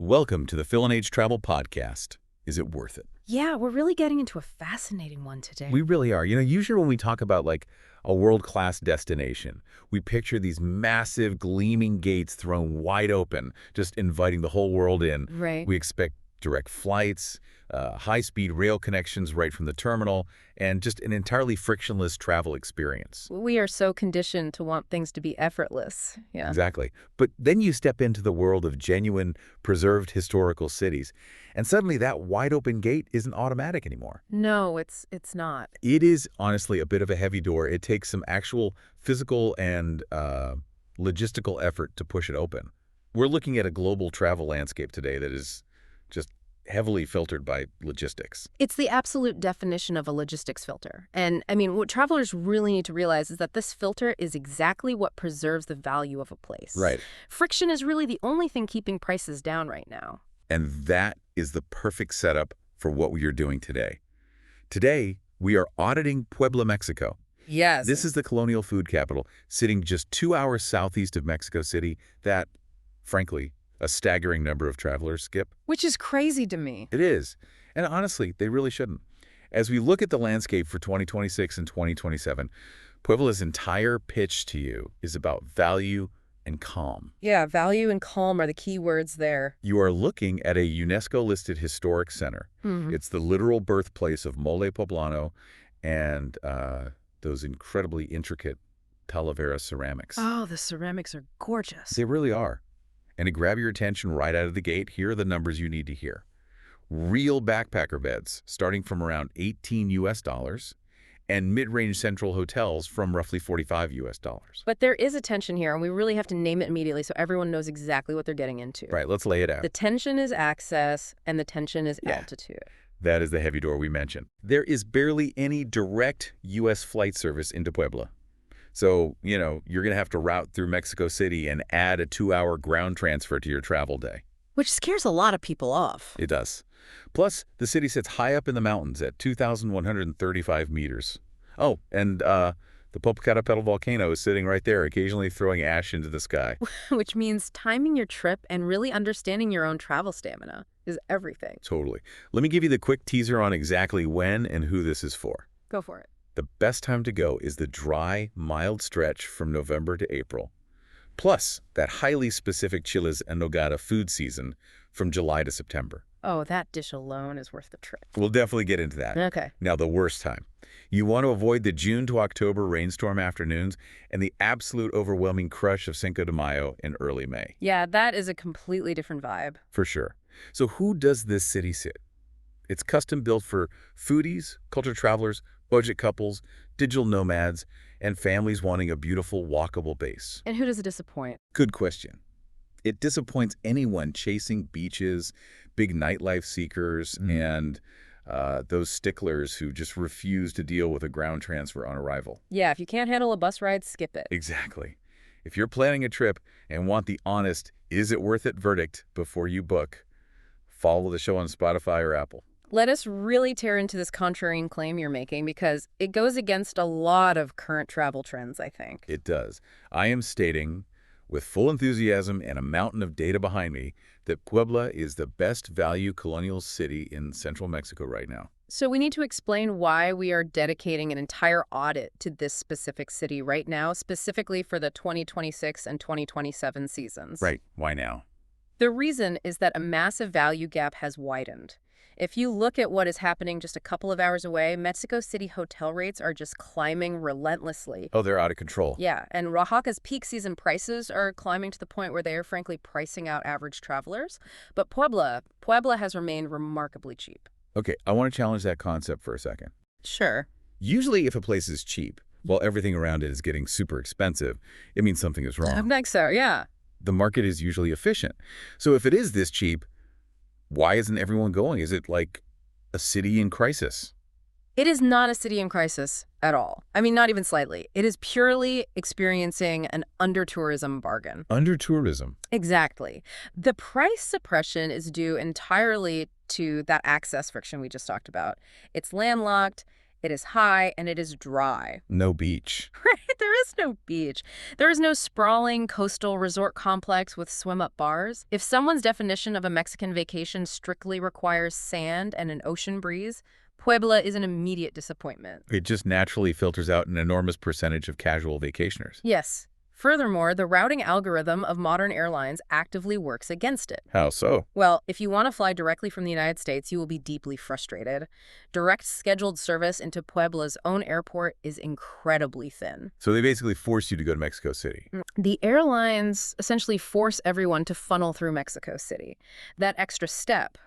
Welcome to the Phil and Age Travel Podcast. Is it worth it? Yeah, we're really getting into a fascinating one today. We really are. Usually when we talk about like a world-class destination, we picture these massive gleaming gates thrown wide open, just inviting the whole world in. Right. We expect direct flights, high-speed rail connections right from the terminal, and just an entirely frictionless travel experience. We are so conditioned to want things to be effortless. Yeah. Exactly. But then you step into the world of genuine, preserved historical cities, and suddenly that wide-open gate isn't automatic anymore. No, it's not. It is honestly a bit of a heavy door. It takes some actual physical and logistical effort to push it open. We're looking at a global travel landscape today that is just heavily filtered by logistics. It's the absolute definition of a logistics filter. And I mean, what travelers really need to realize is that this filter is exactly what preserves the value of a place. Right. Friction is really the only thing keeping prices down right now. And that is the perfect setup for what we are doing today. Today, we are auditing Puebla, Mexico. Yes. This is the colonial food capital, sitting just 2 hours southeast of Mexico City that, frankly, a staggering number of travelers skip. Which is crazy to me. It is. And honestly, they really shouldn't. As we look at the landscape for 2026 and 2027, Puebla's entire pitch to you is about value and calm. Yeah, value and calm are the key words there. You are looking at a UNESCO-listed historic center. It's the literal birthplace of mole poblano and those incredibly intricate Talavera ceramics. Oh, the ceramics are gorgeous. They really are. And to grab your attention right out of the gate, here are the numbers you need to hear. Real backpacker beds starting from around $18 and mid-range central hotels from roughly $45. But there is a tension here, and we really have to name it immediately so everyone knows exactly what they're getting into. Right, let's lay it out. The tension is access, and the tension is altitude. That is the heavy door we mentioned. There is barely any direct U.S. flight service into Puebla. So, you're going to have to route through Mexico City and add a 2-hour ground transfer to your travel day. Which scares a lot of people off. It does. Plus, the city sits high up in the mountains at 2,135 meters. Oh, and the Popocatépetl volcano is sitting right there, occasionally throwing ash into the sky. Which means timing your trip and really understanding your own travel stamina is everything. Totally. Let me give you the quick teaser on exactly when and who this is for. Go for it. The best time to go is the dry, mild stretch from November to April. Plus, that highly specific chiles and nogada food season from July to September. Oh, that dish alone is worth the trip. We'll definitely get into that. Okay. Now, the worst time. You want to avoid the June to October rainstorm afternoons and the absolute overwhelming crush of Cinco de Mayo in early May. Yeah, that is a completely different vibe. For sure. So who does this city sit? It's custom built for foodies, culture travelers, budget couples, digital nomads, and families wanting a beautiful, walkable base. And who does it disappoint? Good question. It disappoints anyone chasing beaches, big nightlife seekers, and those sticklers who just refuse to deal with a ground transfer on arrival. Yeah, if you can't handle a bus ride, skip it. Exactly. If you're planning a trip and want the honest, is it worth it verdict before you book, follow the show on Spotify or Apple. Let us really tear into this contrarian claim you're making because it goes against a lot of current travel trends, I think. It does. I am stating, with full enthusiasm and a mountain of data behind me, that Puebla is the best value colonial city in central Mexico right now. So we need to explain why we are dedicating an entire audit to this specific city right now, specifically for the 2026 and 2027 seasons. Right. Why now? The reason is that a massive value gap has widened. If you look at what is happening just a couple of hours away, Mexico City hotel rates are just climbing relentlessly. Oh, they're out of control. Yeah, and Oaxaca's peak season prices are climbing to the point where they are frankly pricing out average travelers. But Puebla has remained remarkably cheap. Okay, I want to challenge that concept for a second. Sure. Usually if a place is cheap, while everything around it is getting super expensive, it means something is wrong. I think so, yeah. The market is usually efficient. So if it is this cheap, why isn't everyone going? Is it like a city in crisis? It is not a city in crisis at all. I mean, not even slightly. It is purely experiencing an under-tourism bargain. Under-tourism? Exactly. The price suppression is due entirely to that access friction we just talked about. It's landlocked, It is high, and it is dry. No beach. Right? There is no beach. There is no sprawling coastal resort complex with swim-up bars. If someone's definition of a Mexican vacation strictly requires sand and an ocean breeze, Puebla is an immediate disappointment. It just naturally filters out an enormous percentage of casual vacationers. Yes. Furthermore, the routing algorithm of modern airlines actively works against it. How so? Well, if you want to fly directly from the United States, you will be deeply frustrated. Direct scheduled service into Puebla's own airport is incredibly thin. So they basically force you to go to Mexico City. The airlines essentially force everyone to funnel through Mexico City. That extra step,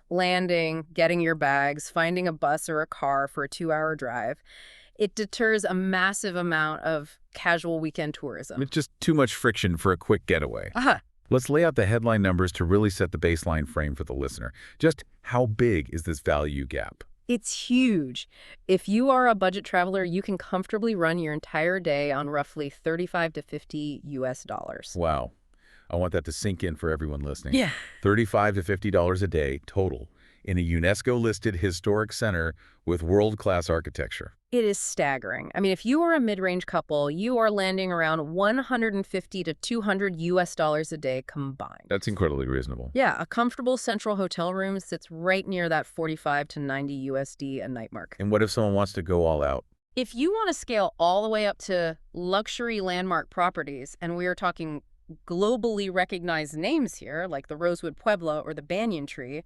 landing, getting your bags, finding a bus or a car for a 2-hour drive, it deters a massive amount of casual weekend tourism. It's just too much friction for a quick getaway. Aha. Let's lay out the headline numbers to really set the baseline frame for the listener. Just how big is this value gap? It's huge. If you are a budget traveler, you can comfortably run your entire day on roughly $35 to $50 US. Wow. I want that to sink in for everyone listening. Yeah. $35 to $50 a day total in a UNESCO-listed historic center with world-class architecture. It is staggering. I mean, if you are a mid-range couple, you are landing around $150 to $200 US a day combined. That's incredibly reasonable. Yeah, a comfortable central hotel room sits right near that 45 to 90 USD a night mark. And what if someone wants to go all out? If you want to scale all the way up to luxury landmark properties, and we are talking globally recognized names here, like the Rosewood Puebla or the Banyan Tree,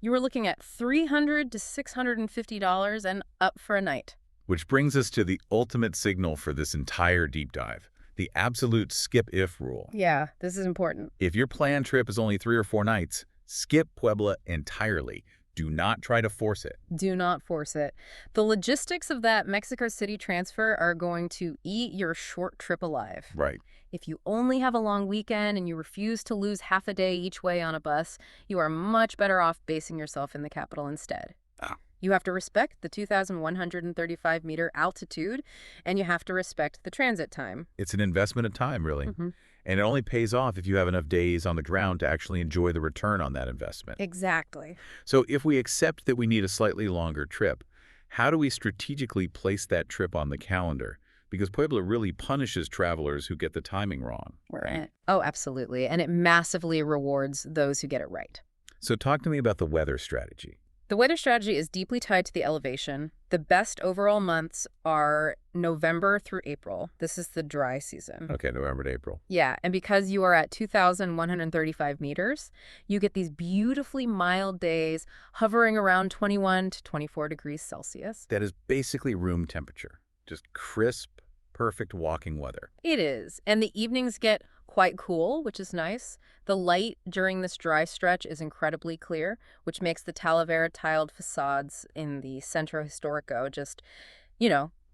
you are looking at $300 to $650 and up for a night. Which brings us to the ultimate signal for this entire deep dive, the absolute skip-if rule. Yeah, this is important. If your planned trip is only 3 or 4 nights, skip Puebla entirely. Do not try to force it. Do not force it. The logistics of that Mexico City transfer are going to eat your short trip alive. Right. If you only have a long weekend and you refuse to lose half a day each way on a bus, you are much better off basing yourself in the capital instead. Ah. You have to respect the 2,135-meter altitude, and you have to respect the transit time. It's an investment of time, really. Mm-hmm. And it only pays off if you have enough days on the ground to actually enjoy the return on that investment. Exactly. So if we accept that we need a slightly longer trip, how do we strategically place that trip on the calendar? Because Puebla really punishes travelers who get the timing wrong. Right. Oh, absolutely. And it massively rewards those who get it right. So talk to me about the weather strategy. The weather strategy is deeply tied to the elevation. The best overall months are November through April. This is the dry season. Okay, November to April. Yeah, and because you are at 2,135 meters, you get these beautifully mild days hovering around 21 to 24 degrees Celsius. That is basically room temperature. Just crisp, perfect walking weather. It is. And the evenings get quite cool, which is nice. The light during this dry stretch is incredibly clear, which makes the Talavera tiled facades in the Centro Historico just,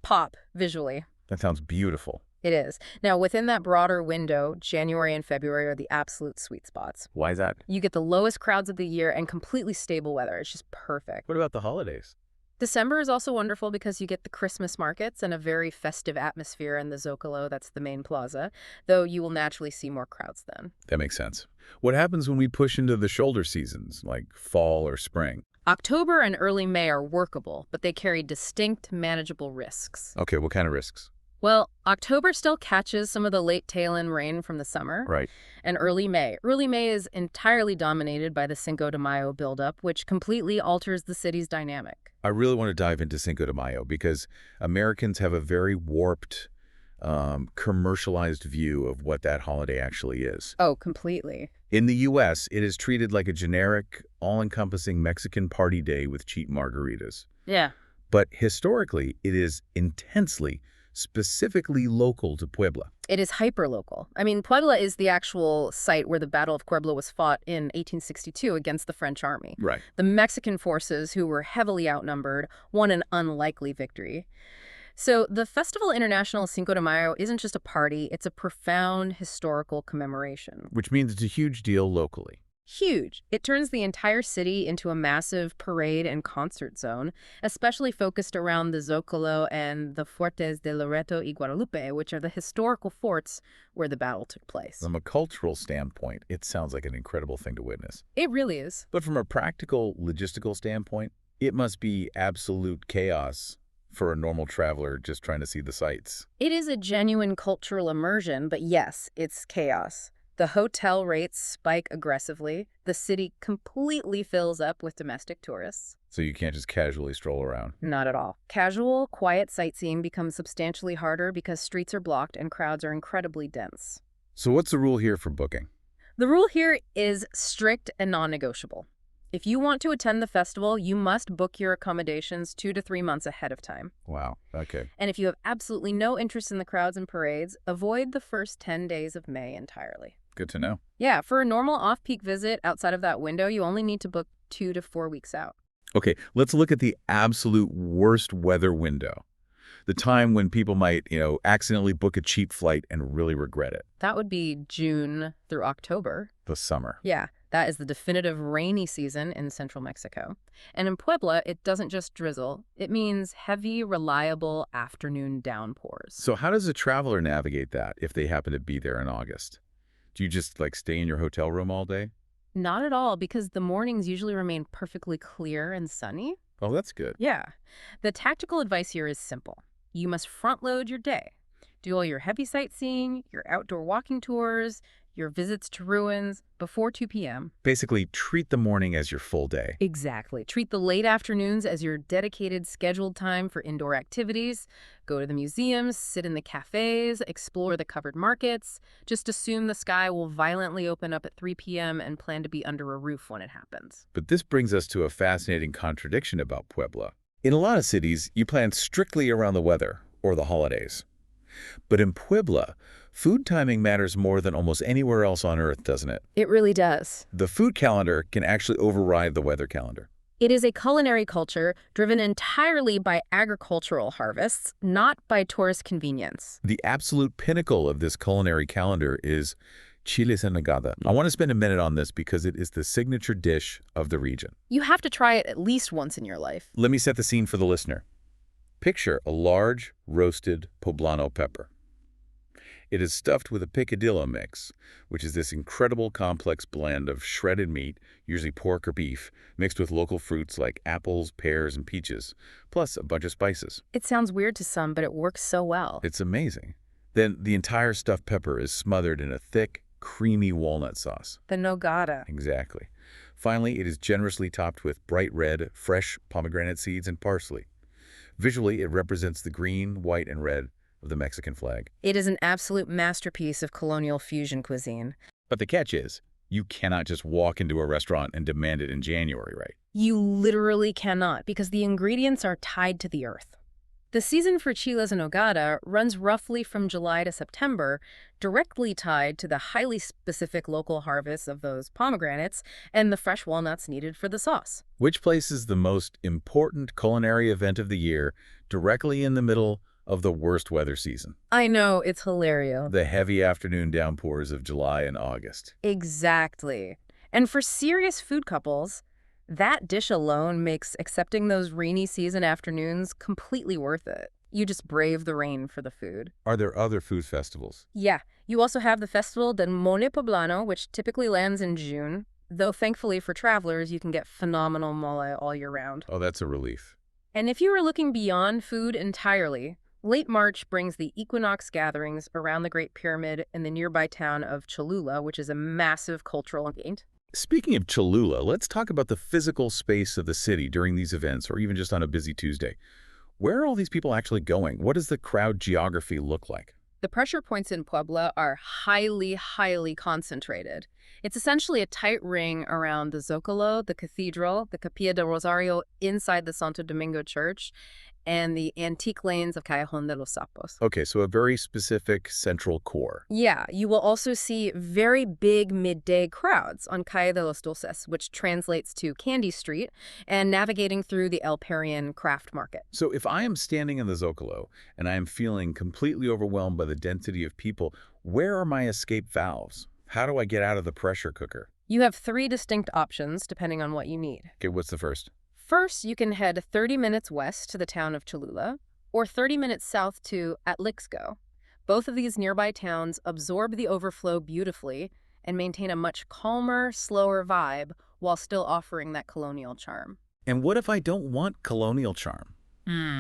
pop visually. That sounds beautiful. It is. Now, within that broader window, January and February are the absolute sweet spots. Why is that? You get the lowest crowds of the year and completely stable weather. It's just perfect. What about the holidays? December is also wonderful because you get the Christmas markets and a very festive atmosphere in the Zocalo, that's the main plaza, though you will naturally see more crowds then. That makes sense. What happens when we push into the shoulder seasons, like fall or spring? October and early May are workable, but they carry distinct, manageable risks. Okay, what kind of risks? Well, October still catches some of the late tail-end rain from the summer. Right. And early May. Early May is entirely dominated by the Cinco de Mayo buildup, which completely alters the city's dynamic. I really want to dive into Cinco de Mayo because Americans have a very warped, commercialized view of what that holiday actually is. Oh, completely. In the U.S., it is treated like a generic, all-encompassing Mexican party day with cheap margaritas. Yeah. But historically, it is intensely, specifically local to Puebla. It is hyper-local. I mean, Puebla is the actual site where the Battle of Puebla was fought in 1862 against the French army. Right. The Mexican forces, who were heavily outnumbered, won an unlikely victory. So the Festival International Cinco de Mayo isn't just a party, it's a profound historical commemoration. Which means it's a huge deal locally. Huge. It turns the entire city into a massive parade and concert zone, especially focused around the Zocalo and the Fuertes de Loreto y Guadalupe, which are the historical forts where the battle took place. From a cultural standpoint, it sounds like an incredible thing to witness. It really is. But from a practical, logistical standpoint, It must be absolute chaos for a normal traveler just trying to see the sights. It is a genuine cultural immersion, but yes, it's chaos. The hotel rates spike aggressively. The city completely fills up with domestic tourists. So you can't just casually stroll around. Not at all. Casual, quiet sightseeing becomes substantially harder because streets are blocked and crowds are incredibly dense. So what's the rule here for booking? The rule here is strict and non-negotiable. If you want to attend the festival, you must book your accommodations 2 to 3 months ahead of time. Wow, okay. And if you have absolutely no interest in the crowds and parades, avoid the first 10 days of May entirely. Good to know. Yeah, for a normal off-peak visit outside of that window, you only need to book 2 to 4 weeks out. Okay, let's look at the absolute worst weather window. The time when people might, accidentally book a cheap flight and really regret it. That would be June through October. The summer. Yeah, that is the definitive rainy season in central Mexico. And in Puebla, it doesn't just drizzle. It means heavy, reliable afternoon downpours. So how does a traveler navigate that if they happen to be there in August? Do you just, stay in your hotel room all day? Not at all, because the mornings usually remain perfectly clear and sunny. Oh, that's good. Yeah. The tactical advice here is simple. You must front-load your day. Do all your heavy sightseeing, your outdoor walking tours, your visits to ruins before 2 p.m. Basically, treat the morning as your full day. Exactly. Treat the late afternoons as your dedicated scheduled time for indoor activities. Go to the museums, sit in the cafes, explore the covered markets. Just assume the sky will violently open up at 3 p.m. and plan to be under a roof when it happens. But this brings us to a fascinating contradiction about Puebla. In a lot of cities, you plan strictly around the weather or the holidays. But in Puebla, food timing matters more than almost anywhere else on Earth, doesn't it? It really does. The food calendar can actually override the weather calendar. It is a culinary culture driven entirely by agricultural harvests, not by tourist convenience. The absolute pinnacle of this culinary calendar is chiles en nogada. I want to spend a minute on this because it is the signature dish of the region. You have to try it at least once in your life. Let me set the scene for the listener. Picture a large, roasted poblano pepper. It is stuffed with a picadillo mix, which is this incredible complex blend of shredded meat, usually pork or beef, mixed with local fruits like apples, pears, and peaches, plus a bunch of spices. It sounds weird to some, but it works so well. It's amazing. Then the entire stuffed pepper is smothered in a thick, creamy walnut sauce. The nogada. Exactly. Finally, it is generously topped with bright red, fresh pomegranate seeds and parsley. Visually, it represents the green, white, and red of the Mexican flag. It is an absolute masterpiece of colonial fusion cuisine. But the catch is, you cannot just walk into a restaurant and demand it in January, right? You literally cannot, because the ingredients are tied to the earth. The season for chiles en nogada runs roughly from July to September, directly tied to the highly specific local harvests of those pomegranates and the fresh walnuts needed for the sauce. Which places the most important culinary event of the year directly in the middle of the worst weather season? I know, it's hilarious. The heavy afternoon downpours of July and August. Exactly. And for serious food couples, that dish alone makes accepting those rainy season afternoons completely worth it. You just brave the rain for the food. Are there other food festivals? Yeah, you also have the Festival del Mole Poblano, which typically lands in June, though thankfully for travelers, you can get phenomenal mole all year round. Oh, that's a relief. And if you are looking beyond food entirely, late March brings the equinox gatherings around the Great Pyramid in the nearby town of Cholula, which is a massive cultural event. Speaking of Cholula, let's talk about the physical space of the city during these events, or even just on a busy Tuesday. Where are all these people actually going? What does the crowd geography look like? The pressure points in Puebla are highly, highly concentrated. It's essentially a tight ring around the Zócalo, the cathedral, the Capilla del Rosario inside the Santo Domingo Church, and the antique lanes of Callejón de los Sapos. Okay, so a very specific central core. Yeah, you will also see very big midday crowds on Calle de los Dulces, which translates to Candy Street, and navigating through the El Parian craft market. So if I am standing in the Zócalo and I am feeling completely overwhelmed by the density of people, where are my escape valves? How do I get out of the pressure cooker? You have 3 distinct options depending on what you need. Okay, what's the first? First, you can head 30 minutes west to the town of Cholula, or 30 minutes south to Atlixco. Both of these nearby towns absorb the overflow beautifully and maintain a much calmer, slower vibe while still offering that colonial charm. And what if I don't want colonial charm?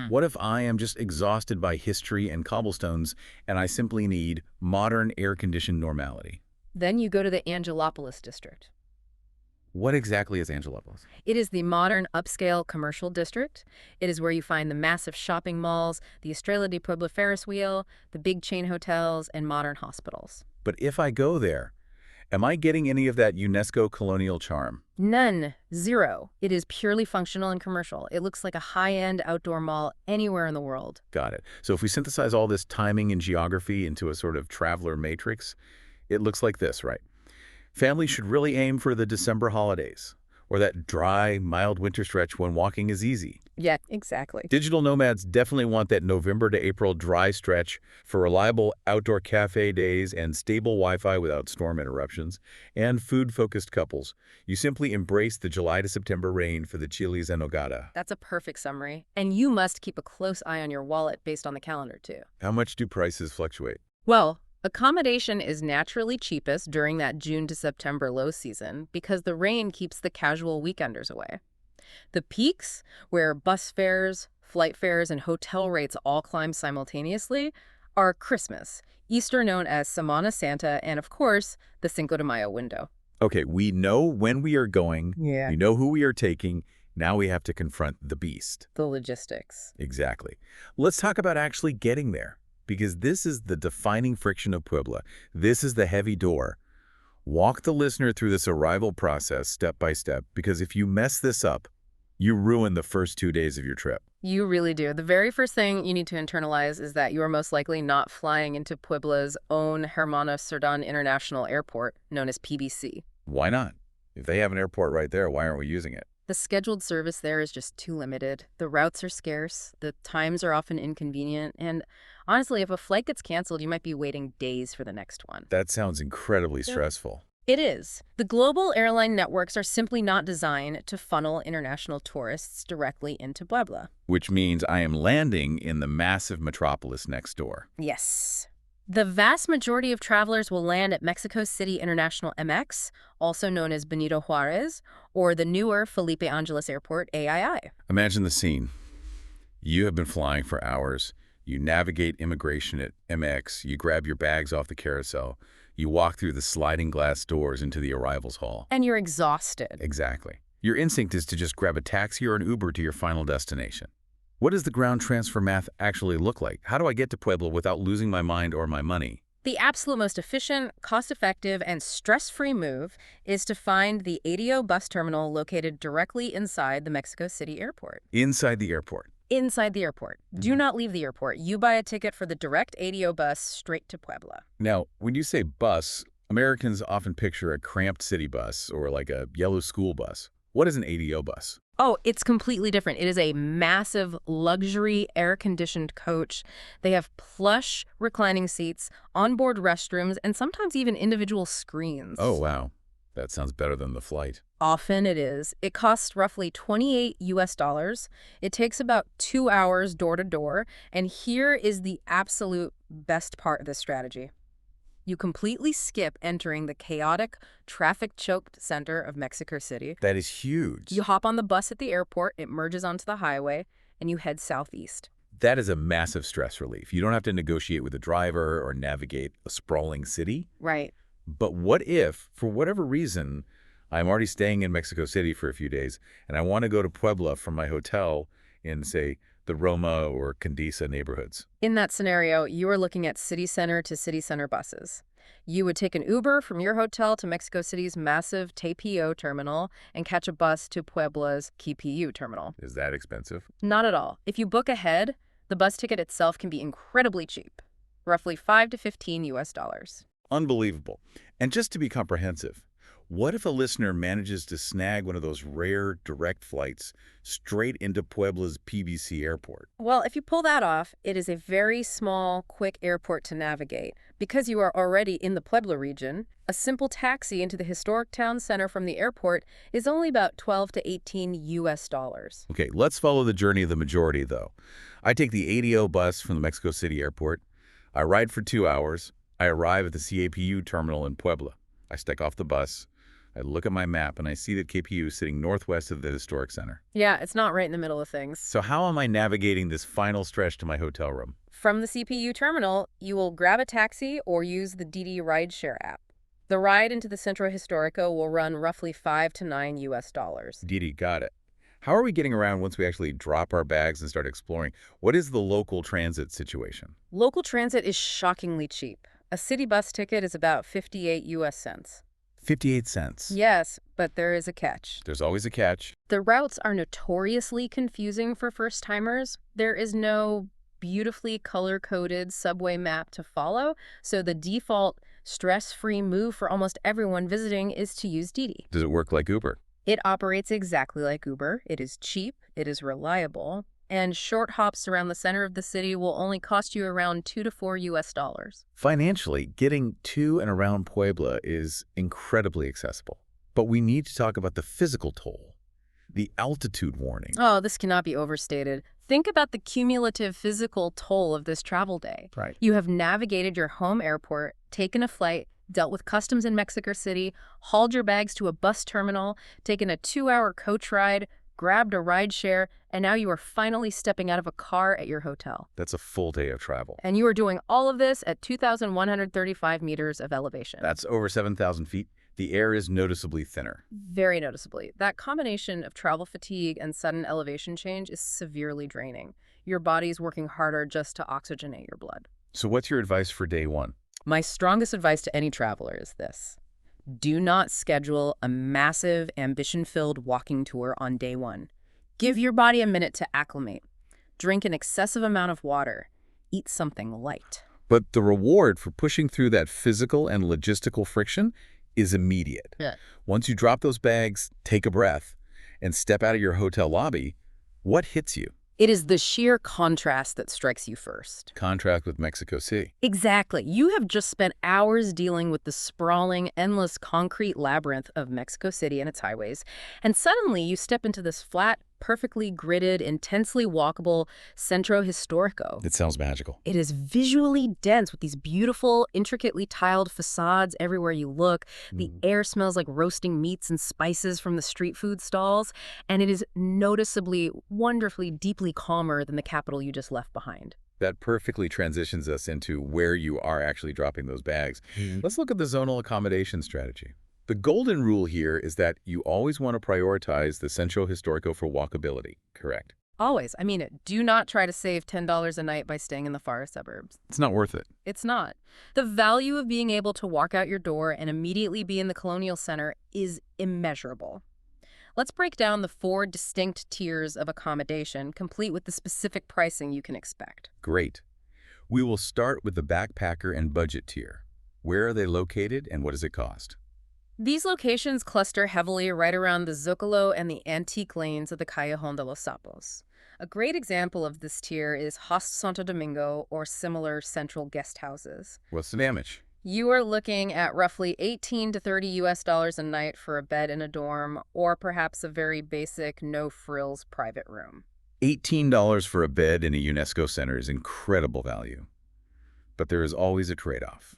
What if I am just exhausted by history and cobblestones and I simply need modern air-conditioned normality? Then you go to the Angelopolis district. What exactly is Angelopolis? It is the modern upscale commercial district. It is where you find the massive shopping malls, the Estrella de Puebla Ferris wheel, the big chain hotels, and modern hospitals. But if I go there, am I getting any of that UNESCO colonial charm? None. Zero. It is purely functional and commercial. It looks like a high-end outdoor mall anywhere in the world. Got it. So if we synthesize all this timing and geography into a sort of traveler matrix, it looks like this, right? Families should really aim for the December holidays, or that dry, mild winter stretch when walking is easy. Yeah, exactly. Digital nomads definitely want that November to April dry stretch for reliable outdoor cafe days and stable Wi-Fi without storm interruptions, and food-focused couples. You simply embrace the July to September rain for the chiles en nogada. That's a perfect summary. And you must keep a close eye on your wallet based on the calendar, too. How much do prices fluctuate? Well, accommodation is naturally cheapest during that June to September low season because the rain keeps the casual weekenders away. The peaks, where bus fares, flight fares, and hotel rates all climb simultaneously, are Christmas, Easter known as Semana Santa, and of course, the Cinco de Mayo window. Okay, we know when we are going, Yeah. we know who we are taking, now we have to confront the beast. The logistics. Exactly. Let's talk about actually getting there, because this is the defining friction of Puebla. This is the heavy door. Walk the listener through this arrival process step by step, because if you mess this up, you ruin the first 2 days of your trip. You really do. The very first thing you need to internalize is that you are most likely not flying into Puebla's own Hermano Cerdán International Airport, known as PBC. Why not? If they have an airport right there, why aren't we using it? The scheduled service there is just too limited. The routes are scarce, the times are often inconvenient, and honestly, if a flight gets canceled, you might be waiting days for the next one. That sounds incredibly stressful. It is. The global airline networks are simply not designed to funnel international tourists directly into Puebla. Which means I am landing in the massive metropolis next door. Yes. The vast majority of travelers will land at Mexico City International MX, also known as Benito Juarez, or the newer Felipe Angeles Airport, AII. Imagine the scene. You have been flying for hours. You navigate immigration at MX. You grab your bags off the carousel. You walk through the sliding glass doors into the arrivals hall. And you're exhausted. Exactly. Your instinct is to just grab a taxi or an Uber to your final destination. What does the ground transfer math actually look like? How do I get to Puebla without losing my mind or my money? The absolute most efficient, cost-effective, and stress-free move is to find the ADO bus terminal located directly inside the Mexico City airport. Inside the airport. Inside the airport. Do not leave the airport. You buy a ticket for the direct ADO bus straight to Puebla. Now, when you say bus, Americans often picture a cramped city bus or like a yellow school bus. What is an ADO bus? Oh, it's completely different. It is a massive luxury air-conditioned coach. They have plush reclining seats, onboard restrooms, and sometimes even individual screens. Oh, wow. That sounds better than the flight. Often it is. It costs roughly $28 US. It takes about 2 hours door to door. And here is the absolute best part of this strategy. You completely skip entering the chaotic, traffic-choked center of Mexico City. That is huge. You hop on the bus at the airport, it merges onto the highway, and you head southeast. That is a massive stress relief. You don't have to negotiate with a driver or navigate a sprawling city. Right. But what if, for whatever reason, I'm already staying in Mexico City for a few days, and I want to go to Puebla from my hotel in, say, the Roma or Condesa neighborhoods? In that scenario, you are looking at city center to city center buses. You would take an Uber from your hotel to Mexico City's massive TPO terminal and catch a bus to Puebla's KPU terminal. Is that expensive? Not at all. If you book ahead, the bus ticket itself can be incredibly cheap, roughly $5 to $15 US. Unbelievable. And just to be comprehensive, what if a listener manages to snag one of those rare direct flights straight into Puebla's PBC airport? Well, if you pull that off, it is a very small, quick airport to navigate. Because you are already in the Puebla region, a simple taxi into the historic town center from the airport is only about $12 to $18 US. Okay, let's follow the journey of the majority, though. I take the ADO bus from the Mexico City airport. I ride for 2 hours. I arrive at the CAPU terminal in Puebla. I step off the bus. I look at my map and I see that KPU is sitting northwest of the historic center. Yeah, it's not right in the middle of things. So how am I navigating this final stretch to my hotel room? From the CPU terminal, you will grab a taxi or use the DD rideshare app. The ride into the Centro Historico will run roughly $5 to $9 US. Didi, got it. How are we getting around once we actually drop our bags and start exploring? What is the local transit situation? Local transit is shockingly cheap. A city bus ticket is about 58 US cents. 58 cents. Yes, but there is a catch. There's always a catch. The routes are notoriously confusing for first-timers. There is no beautifully color-coded subway map to follow, so the default stress-free move for almost everyone visiting is to use Didi. Does it work like Uber? It operates exactly like Uber. It is cheap, it is reliable, and short hops around the center of the city will only cost you around $2 to $4 US. Financially, getting to and around Puebla is incredibly accessible. But we need to talk about the physical toll, the altitude warning. Oh, this cannot be overstated. Think about the cumulative physical toll of this travel day. Right. You have navigated your home airport, taken a flight, dealt with customs in Mexico City, hauled your bags to a bus terminal, taken a 2-hour coach ride, grabbed a rideshare, and now you are finally stepping out of a car at your hotel. That's a full day of travel. And you are doing all of this at 2,135 meters of elevation. That's over 7,000 feet. The air is noticeably thinner. Very noticeably. That combination of travel fatigue and sudden elevation change is severely draining. Your body's working harder just to oxygenate your blood. So what's your advice for day one? My strongest advice to any traveler is this. Do not schedule a massive, ambition-filled walking tour on day one. Give your body a minute to acclimate. Drink an excessive amount of water. Eat something light. But the reward for pushing through that physical and logistical friction is immediate. Yeah. Once you drop those bags, take a breath, and step out of your hotel lobby, what hits you? It is the sheer contrast that strikes you first. Contrast with Mexico City. Exactly. You have just spent hours dealing with the sprawling, endless concrete labyrinth of Mexico City and its highways, and suddenly you step into this flat, perfectly gridded, intensely walkable Centro Historico. It sounds magical. It is visually dense with these beautiful, intricately tiled facades everywhere you look. The air smells like roasting meats and spices from the street food stalls, and it is noticeably, wonderfully, deeply calmer than the capital you just left behind. That perfectly transitions us into where you are actually dropping those bags. Let's look at the zonal accommodation strategy. The golden rule here is that you always want to prioritize the Centro Historico for walkability, correct? Always. I mean it. Do not try to save $10 a night by staying in the far suburbs. It's not worth it. It's not. The value of being able to walk out your door and immediately be in the colonial center is immeasurable. Let's break down the 4 distinct tiers of accommodation, complete with the specific pricing you can expect. Great. We will start with the backpacker and budget tier. Where are they located and what does it cost? These locations cluster heavily right around the Zocalo and the antique lanes of the Callejón de los Sapos. A great example of this tier is Host Santo Domingo or similar central guest houses. What's the damage? You are looking at roughly $18 to $30 US a night for a bed in a dorm, or perhaps a very basic, no-frills private room. $18 for a bed in a UNESCO center is incredible value. But there is always a trade-off.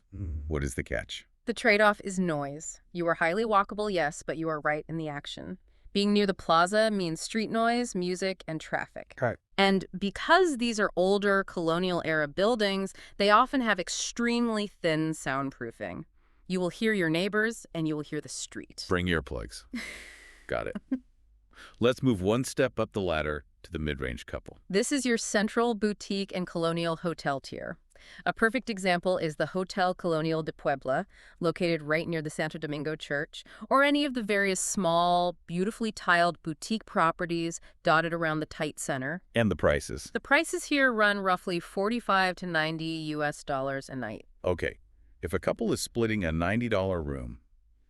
What is the catch? The trade-off is noise. You are highly walkable, yes, but you are right in the action. Being near the plaza means street noise, music, and traffic. Right. And because these are older colonial-era buildings, they often have extremely thin soundproofing. You will hear your neighbors, and you will hear the street. Bring earplugs. Got it. Let's move one step up the ladder to the mid-range couple. This is your central boutique and colonial hotel tier. A perfect example is the Hotel Colonial de Puebla, located right near the Santo Domingo Church, or any of the various small, beautifully tiled boutique properties dotted around the tight center. And the prices. The prices here run roughly $45 to $90 US a night. Okay, if a couple is splitting a $90 room,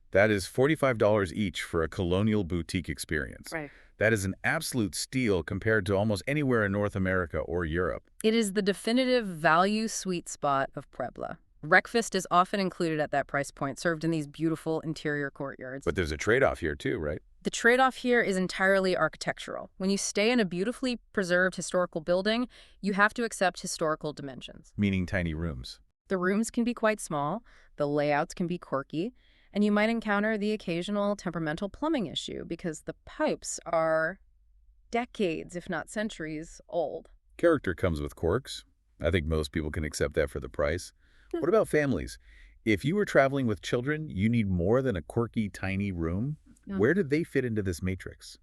that is $45 each for a colonial boutique experience. Right. That is an absolute steal compared to almost anywhere in North America or Europe. It is the definitive value sweet spot of Puebla. Breakfast is often included at that price point, served in these beautiful interior courtyards. But there's a trade-off here too, right? The trade-off here is entirely architectural. When you stay in a beautifully preserved historical building, you have to accept historical dimensions. Meaning tiny rooms. The rooms can be quite small, the layouts can be quirky, And you might encounter the occasional temperamental plumbing issue because the pipes are decades, if not centuries, old. Character comes with quirks. I think most people can accept that for the price. Hmm. What about families? If you were traveling with children, you need more than a quirky, tiny room. Yeah. Where do they fit into this matrix?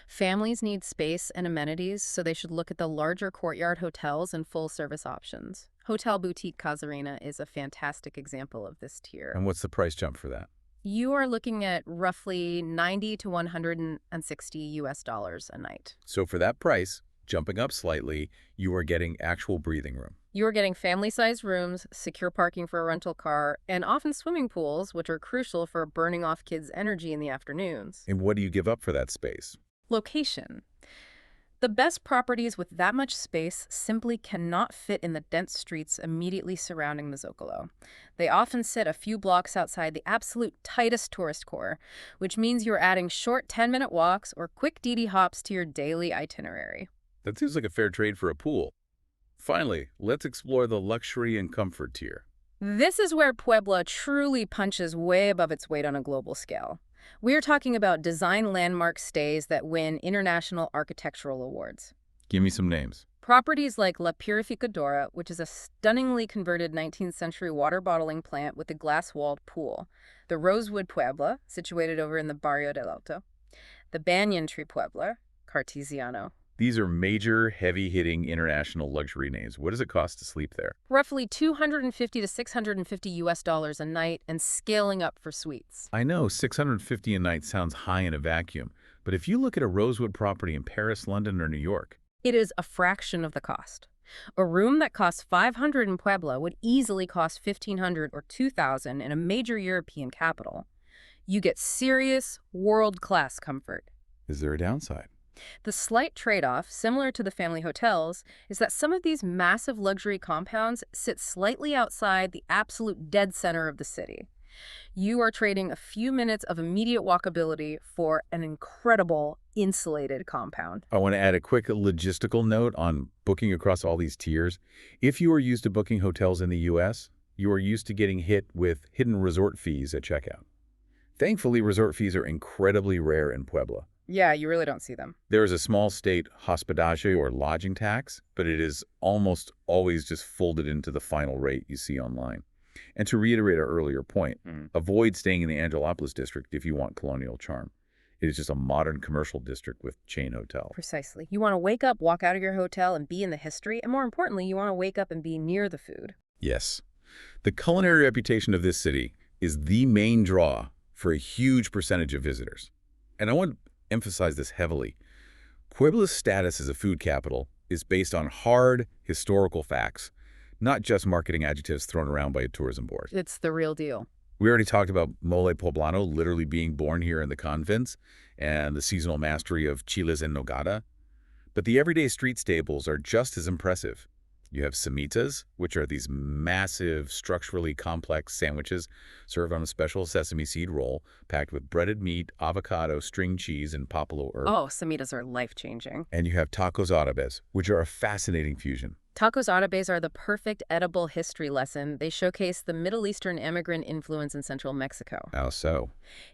Families need space and amenities, so they should look at the larger courtyard hotels and full-service options. Hotel Boutique Casuarina is a fantastic example of this tier. And what's the price jump for that? You are looking at roughly 90 to 160 US dollars a night. So for that price, jumping up slightly, you are getting actual breathing room. You are getting family-sized rooms, secure parking for a rental car, and often swimming pools, which are crucial for burning off kids' energy in the afternoons. And what do you give up for that space? Location. The best properties with that much space simply cannot fit in the dense streets immediately surrounding the Zocalo. They often sit a few blocks outside the absolute tightest tourist core, which means you're adding short 10-minute walks or quick DD hops to your daily itinerary. That seems like a fair trade for a pool. Finally, let's explore the luxury and comfort tier. This is where Puebla truly punches way above its weight on a global scale. We're talking about design landmark stays that win international architectural awards. Give me some names. Properties like La Purificadora, which is a stunningly converted 19th century water bottling plant with a glass-walled pool. The Rosewood Puebla, situated over in the Barrio del Alto. The Banyan Tree Puebla, Cartesiano. These are major, heavy-hitting international luxury names. What does it cost to sleep there? Roughly 250 to 650 US dollars a night and scaling up for suites. I know 650 a night sounds high in a vacuum, but if you look at a Rosewood property in Paris, London, or New York, It is a fraction of the cost. A room that costs 500 in Puebla would easily cost 1,500 or 2,000 in a major European capital. You get serious, world-class comfort. is there a downside? The slight trade-off, similar to the family hotels, is that some of these massive luxury compounds sit slightly outside the absolute dead center of the city. You are trading a few minutes of immediate walkability for an incredible insulated compound. I want to add a quick logistical note on booking across all these tiers. If you are used to booking hotels in the U.S., you are used to getting hit with hidden resort fees at checkout. Thankfully, resort fees are incredibly rare in Puebla. Yeah, you really don't see them. There is a small state hospedage or lodging tax, but it is almost always just folded into the final rate you see online. And to reiterate our earlier point, avoid staying in the Angelopolis district if you want colonial charm. It is just a modern commercial district with chain hotels. Precisely. You want to wake up, walk out of your hotel, and be in the history. And more importantly, you want to wake up and be near the food. Yes. The culinary reputation of this city is the main draw for a huge percentage of visitors. And I want to emphasize this heavily. Puebla's status as a food capital is based on hard historical facts, not just marketing adjectives thrown around by a tourism board. It's the real deal. We already talked about mole poblano literally being born here in the convents and the seasonal mastery of chiles en nogada. But the everyday street staples are just as impressive. You have semitas, which are these massive, structurally complex sandwiches served on a special sesame seed roll packed with breaded meat, avocado, string cheese, and popolo herb. Oh, semitas are life-changing. And you have tacos árabes, which are a fascinating fusion. Tacos árabes are the perfect edible history lesson. They showcase the Middle Eastern immigrant influence in central Mexico. How so?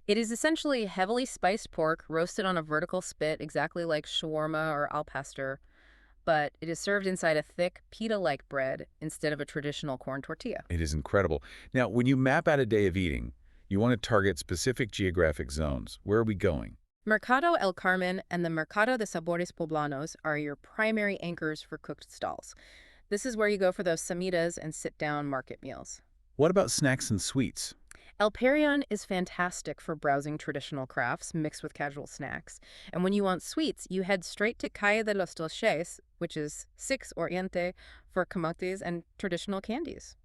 It is essentially heavily spiced pork roasted on a vertical spit, exactly like shawarma or al pastor, but it is served inside a thick, pita-like bread instead of a traditional corn tortilla. It is incredible. Now, when you map out a day of eating, you want to target specific geographic zones. Where are we going? Mercado El Carmen and the Mercado de Sabores Poblanos are your primary anchors for cooked stalls. This is where you go for those semitas and sit-down market meals. What about snacks and sweets? El Perion is fantastic for browsing traditional crafts mixed with casual snacks. And when you want sweets, you head straight to Calle de los Dulces, which is 6 Oriente, for camotes and traditional candies.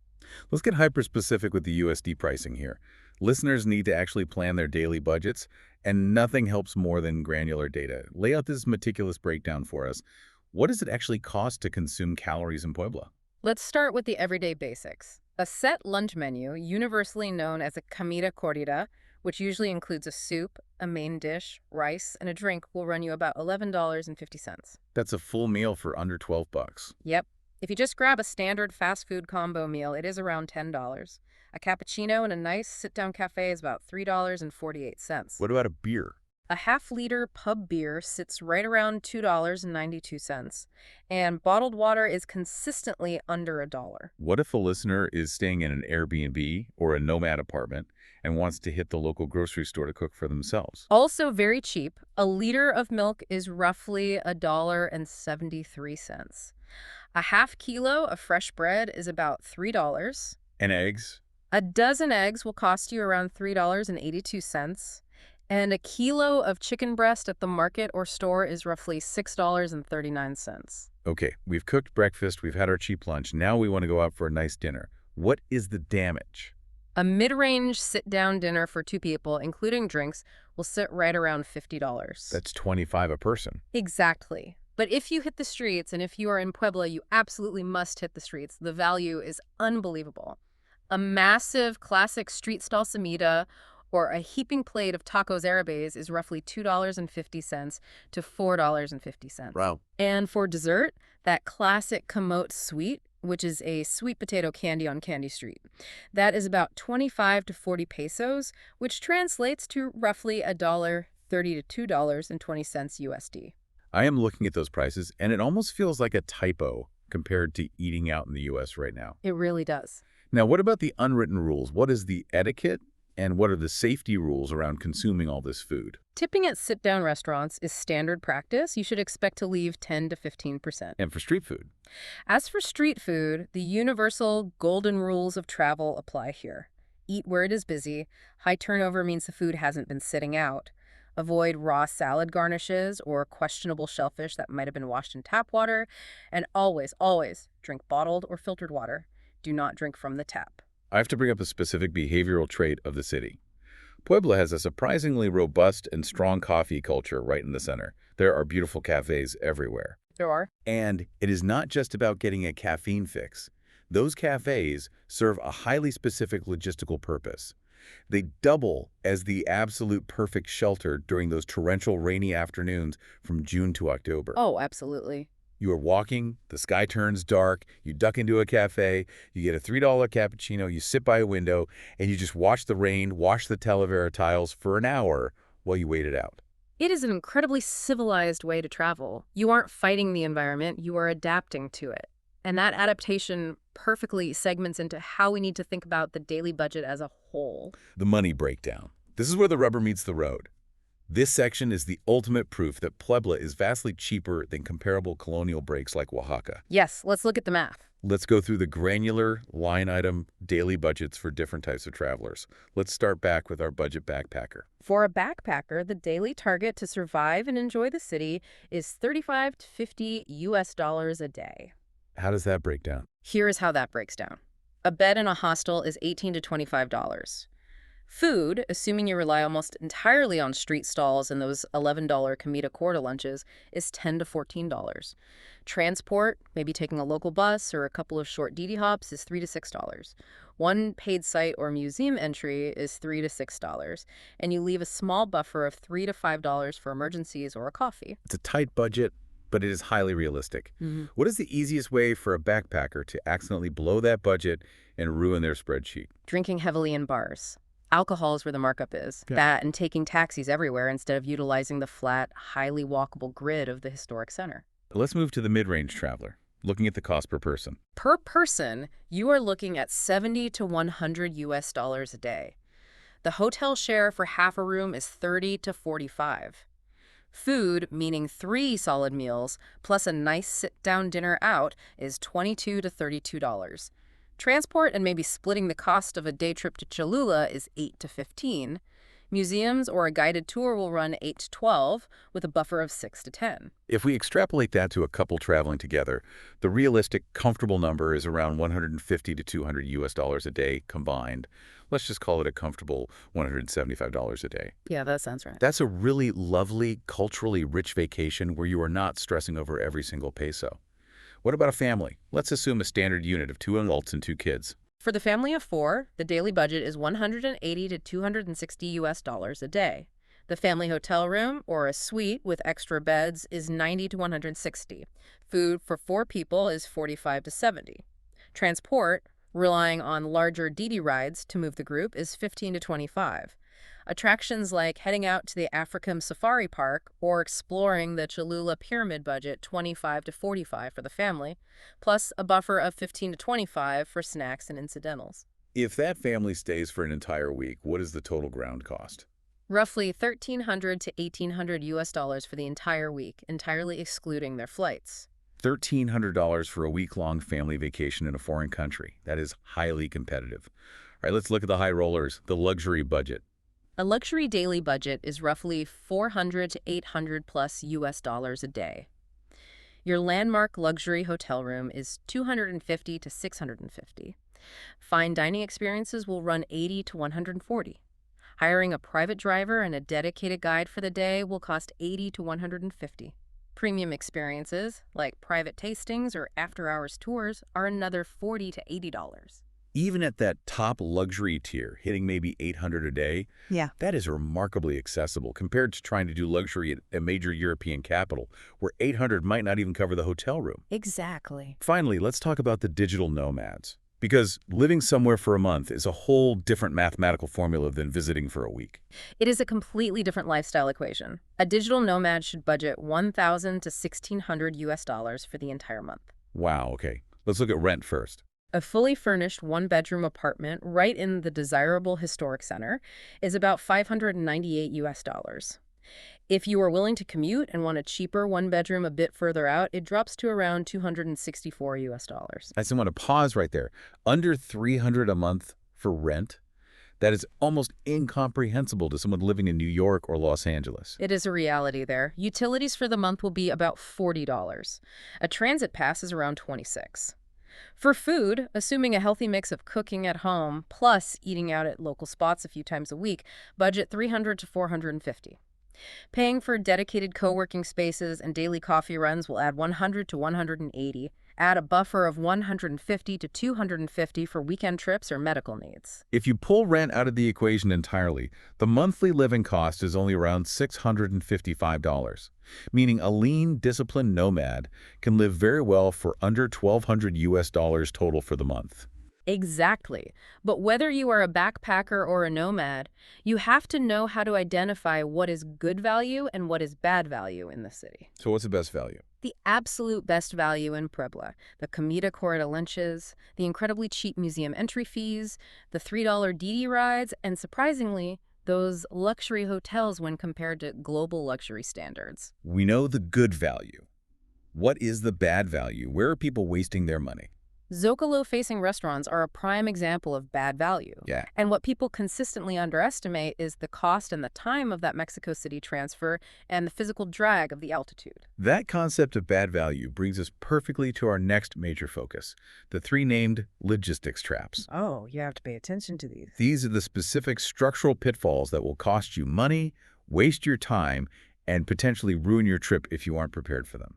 Let's get hyper-specific with the USD pricing here. Listeners need to actually plan their daily budgets, and nothing helps more than granular data. Lay out this meticulous breakdown for us. What does it actually cost to consume calories in Puebla? Let's start with the everyday basics. A set lunch menu, universally known as a comida corrida, which usually includes a soup, a main dish, rice, and a drink, will run you about $11.50. That's a full meal for under $12. Yep. If you just grab a standard fast food combo meal, it is around $10. A cappuccino in a nice sit-down cafe is about $3.48. What about a beer? A half-liter pub beer sits right around $2.92, and bottled water is consistently under $1. What if a listener is staying in an Airbnb or a nomad apartment and wants to hit the local grocery store to cook for themselves? Also very cheap, a liter of milk is roughly $1.73. A half kilo of fresh bread is about $3. And eggs? A dozen eggs will cost you around $3.82. And a kilo of chicken breast at the market or store is roughly $6.39. Okay, we've cooked breakfast, we've had our cheap lunch, now we want to go out for a nice dinner. What is the damage? A mid-range sit-down dinner for 2 people, including drinks, will sit right around $50. That's $25 a person. Exactly. But if you hit the streets, and if you are in Puebla, you absolutely must hit the streets. The value is unbelievable. A massive classic street stall semita or a heaping plate of tacos árabes is roughly $2.50 to $4.50. Wow. And for dessert, that classic camote sweet, which is a sweet potato candy on Candy Street, that is about 25 to 40 pesos, which translates to roughly $1.30 to $2.20 USD. I am looking at those prices, and it almost feels like a typo compared to eating out in the U.S. right now. It really does. Now, what about the unwritten rules? What is the etiquette, and what are the safety rules around consuming all this food? Tipping at sit-down restaurants is standard practice. You should expect to leave 10 to 15%. And for street food? As for street food, the universal golden rules of travel apply here. Eat where it is busy. High turnover means the food hasn't been sitting out. Avoid raw salad garnishes or questionable shellfish that might have been washed in tap water. And always, always drink bottled or filtered water. Do not drink from the tap. I have to bring up a specific behavioral trait of the city. Puebla has a surprisingly robust and strong coffee culture right in the center. There are beautiful cafes everywhere. There are. And it is not just about getting a caffeine fix. Those cafes serve a highly specific logistical purpose. They double as the absolute perfect shelter during those torrential rainy afternoons from June to October. Oh, absolutely. You are walking, the sky turns dark, you duck into a cafe, you get a $3 cappuccino, you sit by a window, and you just watch the rain, wash the Talavera tiles for an hour while you wait it out. It is an incredibly civilized way to travel. You aren't fighting the environment, you are adapting to it. And that adaptation perfectly segments into how we need to think about the daily budget as a whole. The money breakdown. This is where the rubber meets the road. This section is the ultimate proof that Puebla is vastly cheaper than comparable colonial breaks like Oaxaca. Yes, let's look at the math. Let's go through the granular line item daily budgets for different types of travelers. Let's start back with our budget backpacker. For a backpacker, the daily target to survive and enjoy the city is 35 to 50 US dollars a day. How does that break down? Here is how that breaks down. A bed in a hostel is $18 to $25. Food, assuming you rely almost entirely on street stalls and those $11 comida corta lunches, is $10 to $14. Transport, maybe taking a local bus or a couple of short Didi hops, is $3 to $6. One paid site or museum entry is $3 to $6, and you leave a small buffer of $3 to $5 for emergencies or a coffee. It's a tight budget, but it is highly realistic. What is the easiest way for a backpacker to accidentally blow that budget and ruin their spreadsheet? Drinking heavily in bars. Alcohol is where the markup is. Yeah. That and taking taxis everywhere instead of utilizing the flat, highly walkable grid of the historic center. Let's move to the mid-range traveler, looking at the cost per person. Per person, you are looking at 70 to 100 US dollars a day. The hotel share for half a room is 30 to 45. Food, meaning 3 solid meals, plus a nice sit-down dinner out, is $22 to $32. Transport and maybe splitting the cost of a day trip to Cholula is $8 to $15. Museums or a guided tour will run $8 to $12, with a buffer of $6 to $10. If we extrapolate that to a couple traveling together, the realistic, comfortable number is around $150 to $200 US dollars a day combined. Let's just call it a comfortable $175 a day. Yeah, that sounds right. That's a really lovely, culturally rich vacation where you are not stressing over every single peso. What about a family? Let's assume a standard unit of 2 adults and 2 kids. For the family of 4, the daily budget is $180 to $260 US dollars a day. The family hotel room, or a suite with extra beds, is 90 to 160. Food for 4 people is 45 to 70. Transport, relying on larger DD rides to move the group, is 15 to 25. Attractions like heading out to the African Safari Park or exploring the Cholula Pyramid budget 25 to 45 for the family, plus a buffer of 15 to 25 for snacks and incidentals. If that family stays for an entire week, what is the total ground cost? Roughly 1,300 to 1,800 US dollars for the entire week, entirely excluding their flights. $1,300 for a week-long family vacation in a foreign country. That is highly competitive. All right, let's look at the high rollers, the luxury budget. A luxury daily budget is roughly 400 to 800 plus US dollars a day. Your landmark luxury hotel room is 250 to 650. Fine dining experiences will run 80 to 140. Hiring a private driver and a dedicated guide for the day will cost 80 to 150. Premium experiences, like private tastings or after-hours tours, are another $40 to $80. Even at that top luxury tier, hitting maybe $800 a day, Yeah. that is remarkably accessible compared to trying to do luxury at a major European capital, where $800 might not even cover the hotel room. Exactly. Finally, let's talk about the digital nomads. Because living somewhere for a month is a whole different mathematical formula than visiting for a week. It is a completely different lifestyle equation. A digital nomad should budget 1,000 to 1,600 US dollars for the entire month. Wow, okay. Let's look at rent first. A fully furnished one-bedroom apartment right in the desirable historic center is about 598 US dollars. If you are willing to commute and want a cheaper one-bedroom a bit further out, it drops to around 264 US dollars. I just want to pause right there. Under $300 a month for rent? That is almost incomprehensible to someone living in New York or Los Angeles. It is a reality there. Utilities for the month will be about $40. A transit pass is around $26. For food, assuming a healthy mix of cooking at home plus eating out at local spots a few times a week, budget $300 to $450. Paying for dedicated co-working spaces and daily coffee runs will add $100 to $180. Add a buffer of $150 to $250 for weekend trips or medical needs. If you pull rent out of the equation entirely, the monthly living cost is only around $655, meaning a lean, disciplined nomad can live very well for under $1,200 US dollars total for the month. Exactly. But whether you are a backpacker or a nomad, you have to know how to identify what is good value and what is bad value in the city. So what's the best value? The absolute best value in Puebla, the comida corrida lunches, the incredibly cheap museum entry fees, the $3 DD rides, and surprisingly, those luxury hotels when compared to global luxury standards. We know the good value. What is the bad value? Where are people wasting their money? Zocalo-facing restaurants are a prime example of bad value. Yeah. And what people consistently underestimate is the cost and the time of that Mexico City transfer and the physical drag of the altitude. That concept of bad value brings us perfectly to our next major focus, the 3 named logistics traps. Oh, you have to pay attention to these. These are the specific structural pitfalls that will cost you money, waste your time, and potentially ruin your trip if you aren't prepared for them.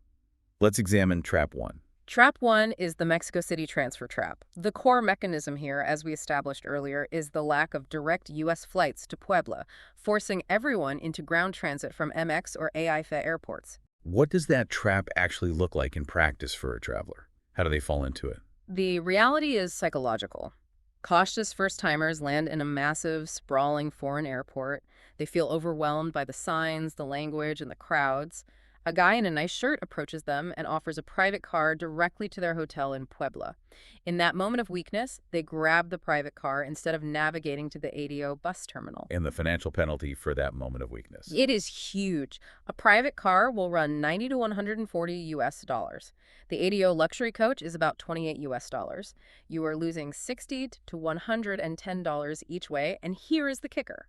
Let's examine Trap 1. Trap 1 is the Mexico City transfer trap. The core mechanism here, as we established earlier, is the lack of direct U.S. flights to Puebla, forcing everyone into ground transit from MX or AIFA airports. What does that trap actually look like in practice for a traveler? How do they fall into it? The reality is psychological. Cautious first-timers land in a massive, sprawling foreign airport. They feel overwhelmed by the signs, the language, and the crowds. A guy in a nice shirt approaches them and offers a private car directly to their hotel in Puebla. In that moment of weakness, they grab the private car instead of navigating to the ADO bus terminal. And the financial penalty for that moment of weakness. It is huge. A private car will run 90 to 140 US dollars. The ADO luxury coach is about 28 US dollars. You are losing $60 to $110 each way, and here is the kicker.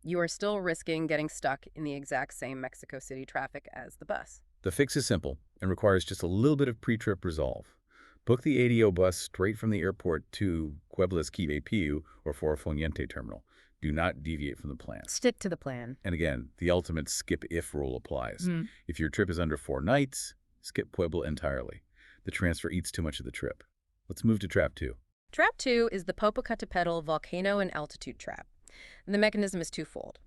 You are still risking getting stuck in the exact same Mexico City traffic as the bus. The fix is simple and requires just a little bit of pre-trip resolve. Book the ADO bus straight from the airport to Puebla's Quivepiu or Forofoniente terminal. Do not deviate from the plan. Stick to the plan. And again, the ultimate skip-if rule applies. If your trip is under 4 nights, skip Puebla entirely. The transfer eats too much of the trip. Let's move to Trap 2. Trap 2 is the Popocatépetl volcano and altitude trap. The mechanism is twofold.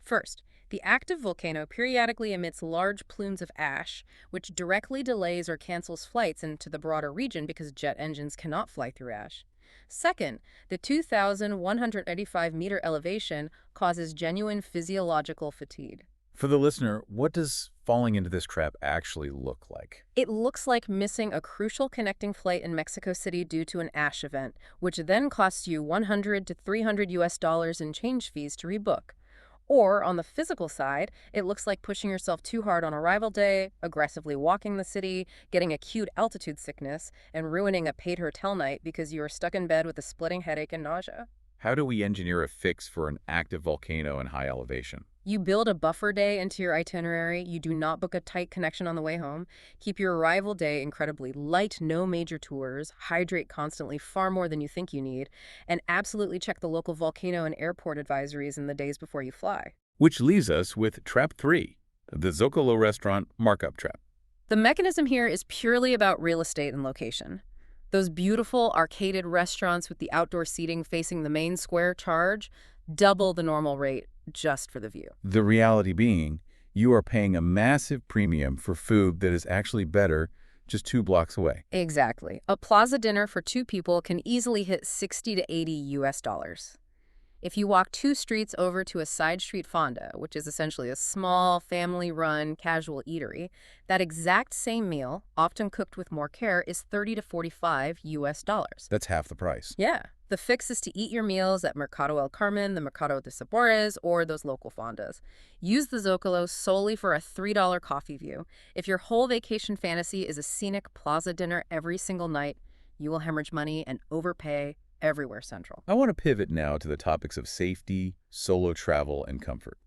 First, the active volcano periodically emits large plumes of ash, which directly delays or cancels flights into the broader region because jet engines cannot fly through ash. Second, the 2,185-meter elevation causes genuine physiological fatigue. For the listener, what does falling into this trap actually look like? It looks like missing a crucial connecting flight in Mexico City due to an ash event, which then costs you 100 to 300 US dollars in change fees to rebook. Or, on the physical side, it looks like pushing yourself too hard on arrival day, aggressively walking the city, getting acute altitude sickness, and ruining a paid hotel night because you are stuck in bed with a splitting headache and nausea. How do we engineer a fix for an active volcano in high elevation? You build a buffer day into your itinerary. You do not book a tight connection on the way home. Keep your arrival day incredibly light, no major tours. Hydrate constantly, far more than you think you need. And absolutely check the local volcano and airport advisories in the days before you fly. Which leaves us with Trap 3, the Zocalo restaurant markup trap. The mechanism here is purely about real estate and location. Those beautiful arcaded restaurants with the outdoor seating facing the main square charge double the normal rate just for the view. The reality being, you are paying a massive premium for food that is actually better just 2 blocks away. Exactly. A plaza dinner for 2 people can easily hit 60 to 80 US dollars. If you walk 2 streets over to a side street fonda, which is essentially a small, family-run, casual eatery, that exact same meal, often cooked with more care, is 30 to 45 US dollars. That's half the price. Yeah. The fix is to eat your meals at Mercado El Carmen, the Mercado de Sabores, or those local fondas. Use the Zocalo solely for a $3 coffee view. If your whole vacation fantasy is a scenic plaza dinner every single night, you will hemorrhage money and overpay everywhere central. I want to pivot now to the topics of safety, solo travel, and comfort.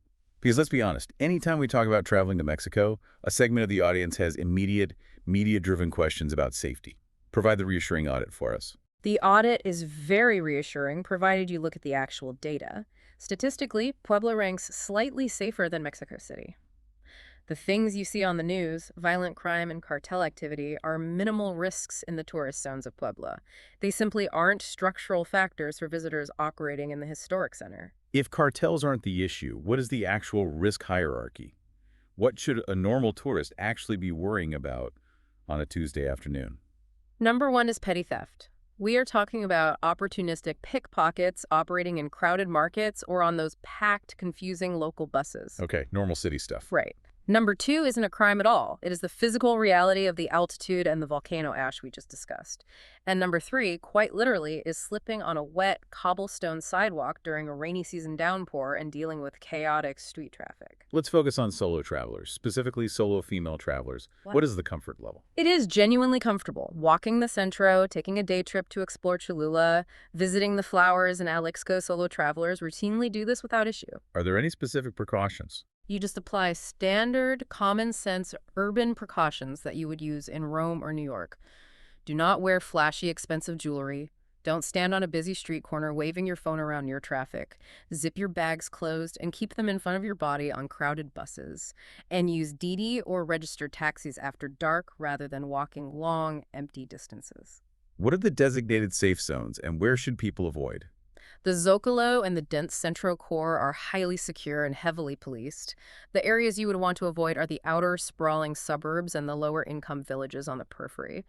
Because let's be honest, anytime we talk about traveling to Mexico, a segment of the audience has immediate, media-driven questions about safety. Provide the reassuring audit for us. The audit is very reassuring, provided you look at the actual data. Statistically, Puebla ranks slightly safer than Mexico City. The things you see on the news, violent crime and cartel activity, are minimal risks in the tourist zones of Puebla. They simply aren't structural factors for visitors operating in the historic center. If cartels aren't the issue, what is the actual risk hierarchy? What should a normal tourist actually be worrying about on a Tuesday afternoon? Number 1 is petty theft. We are talking about opportunistic pickpockets operating in crowded markets or on those packed, confusing local buses. Okay, normal city stuff. Right. Number 2 isn't a crime at all. It is the physical reality of the altitude and the volcano ash we just discussed. And number 3, quite literally, is slipping on a wet cobblestone sidewalk during a rainy season downpour and dealing with chaotic street traffic. Let's focus on solo travelers, specifically solo female travelers. What is the comfort level? It is genuinely comfortable. Walking the Centro, taking a day trip to explore Cholula, visiting the flowers and Alixco solo travelers routinely do this without issue. Are there any specific precautions? You just apply standard, common-sense urban precautions that you would use in Rome or New York. Do not wear flashy, expensive jewelry. Don't stand on a busy street corner waving your phone around near traffic. Zip your bags closed and keep them in front of your body on crowded buses. And use DD or registered taxis after dark rather than walking long, empty distances. What are the designated safe zones, and where should people avoid? The Zocalo and the dense Centro core are highly secure and heavily policed. The areas you would want to avoid are the outer, sprawling suburbs and the lower-income villages on the periphery.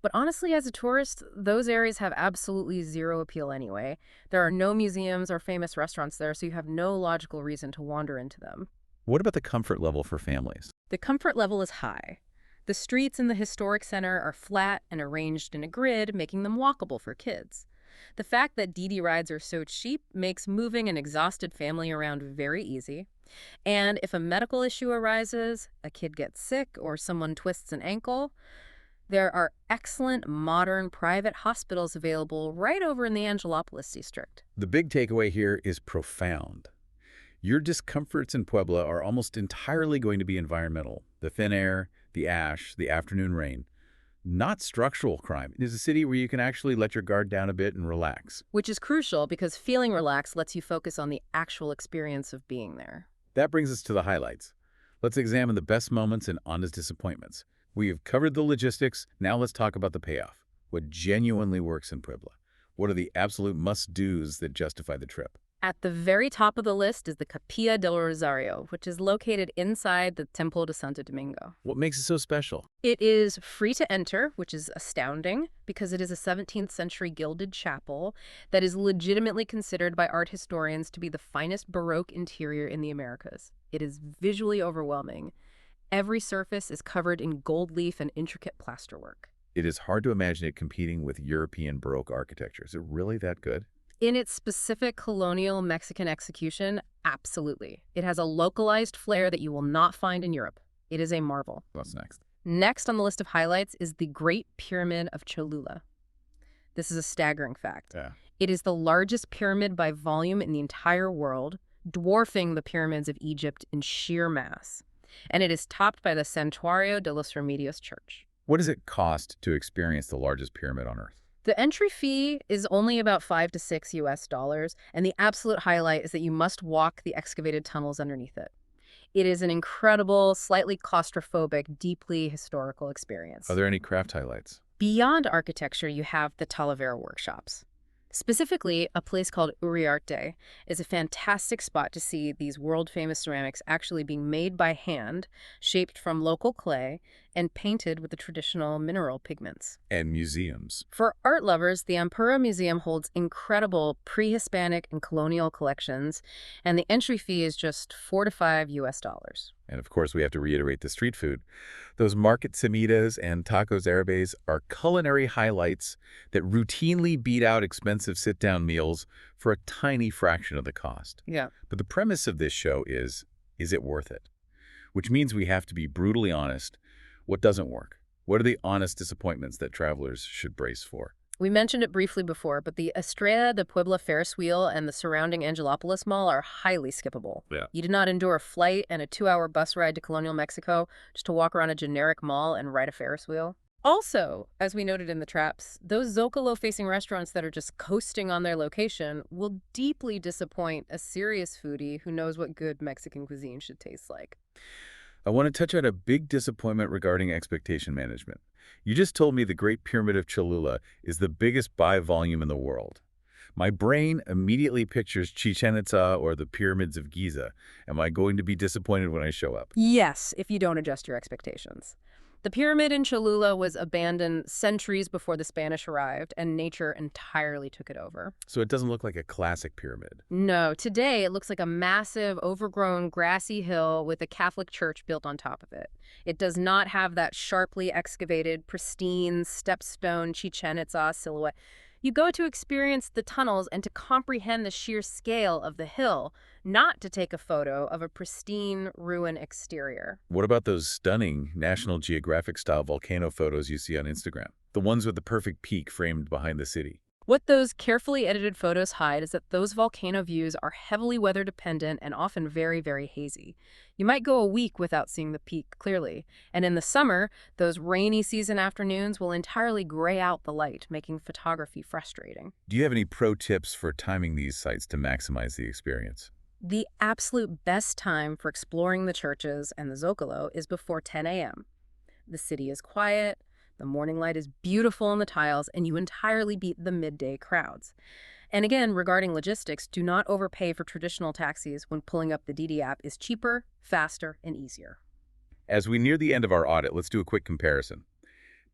But honestly, as a tourist, those areas have absolutely zero appeal anyway. There are no museums or famous restaurants there, so you have no logical reason to wander into them. What about the comfort level for families? The comfort level is high. The streets in the historic center are flat and arranged in a grid, making them walkable for kids. The fact that DD rides are so cheap makes moving an exhausted family around very easy. And if a medical issue arises, a kid gets sick, or someone twists an ankle, there are excellent modern private hospitals available right over in the Angelopolis district. The big takeaway here is profound. Your discomforts in Puebla are almost entirely going to be environmental. The thin air, the ash, the afternoon rain. Not structural crime. It is a city where you can actually let your guard down a bit and relax. Which is crucial because feeling relaxed lets you focus on the actual experience of being there. That brings us to the highlights. Let's examine the best moments and honest disappointments. We have covered the logistics. Now let's talk about the payoff. What genuinely works in Puebla? What are the absolute must-dos that justify the trip? At the very top of the list is the Capilla del Rosario, which is located inside the Templo de Santo Domingo. What makes it so special? It is free to enter, which is astounding because it is a 17th century gilded chapel that is legitimately considered by art historians to be the finest Baroque interior in the Americas. It is visually overwhelming. Every surface is covered in gold leaf and intricate plasterwork. It is hard to imagine it competing with European Baroque architecture. Is it really that good? In its specific colonial Mexican execution, absolutely. It has a localized flair that you will not find in Europe. It is a marvel. What's next? Next on the list of highlights is the Great Pyramid of Cholula. This is a staggering fact. Yeah. It is the largest pyramid by volume in the entire world, dwarfing the pyramids of Egypt in sheer mass. And it is topped by the Santuario de los Remedios Church. What does it cost to experience the largest pyramid on Earth? The entry fee is only about $5 to $6 US, and the absolute highlight is that you must walk the excavated tunnels underneath it. It is an incredible, slightly claustrophobic, deeply historical experience. Are there any craft highlights? Beyond architecture, you have the Talavera workshops. Specifically, a place called Uriarte is a fantastic spot to see these world-famous ceramics actually being made by hand, shaped from local clay, and painted with the traditional mineral pigments. And museums. For art lovers, the Ampura Museum holds incredible pre-Hispanic and colonial collections, and the entry fee is just $4 to $5 US. And of course, we have to reiterate the street food. Those market semitas and tacos árabes are culinary highlights that routinely beat out expensive sit-down meals for a tiny fraction of the cost. Yeah. But the premise of this show is it worth it? Which means we have to be brutally honest. What doesn't work? What are the honest disappointments that travelers should brace for? We mentioned it briefly before, but the Estrella de Puebla Ferris wheel and the surrounding Angelopolis Mall are highly skippable. Yeah. You did not endure a flight and a 2-hour bus ride to colonial Mexico just to walk around a generic mall and ride a Ferris wheel. Also, as we noted in the traps, those Zocalo-facing restaurants that are just coasting on their location will deeply disappoint a serious foodie who knows what good Mexican cuisine should taste like. I want to touch on a big disappointment regarding expectation management. You just told me the Great Pyramid of Cholula is the biggest by volume in the world. My brain immediately pictures Chichen Itza or the pyramids of Giza. Am I going to be disappointed when I show up? Yes, if you don't adjust your expectations. The pyramid in Cholula was abandoned centuries before the Spanish arrived, and nature entirely took it over. So it doesn't look like a classic pyramid. No, today it looks like a massive, overgrown, grassy hill with a Catholic church built on top of it. It does not have that sharply excavated, pristine, stepstone Chichen Itza silhouette. You go to experience the tunnels and to comprehend the sheer scale of the hill, not to take a photo of a pristine ruin exterior. What about those stunning National Geographic-style volcano photos you see on Instagram? The ones with the perfect peak framed behind the city. What those carefully edited photos hide is that those volcano views are heavily weather dependent and often very, very hazy. You might go a week without seeing the peak clearly, and in the summer, those rainy season afternoons will entirely gray out the light, making photography frustrating. Do you have any pro tips for timing these sites to maximize the experience? The absolute best time for exploring the churches and the Zocalo is before 10 a.m. The city is quiet, the morning light is beautiful on the tiles, and you entirely beat the midday crowds. And again, regarding logistics, do not overpay for traditional taxis when pulling up the Didi app is cheaper, faster, and easier. As we near the end of our audit, let's do a quick comparison.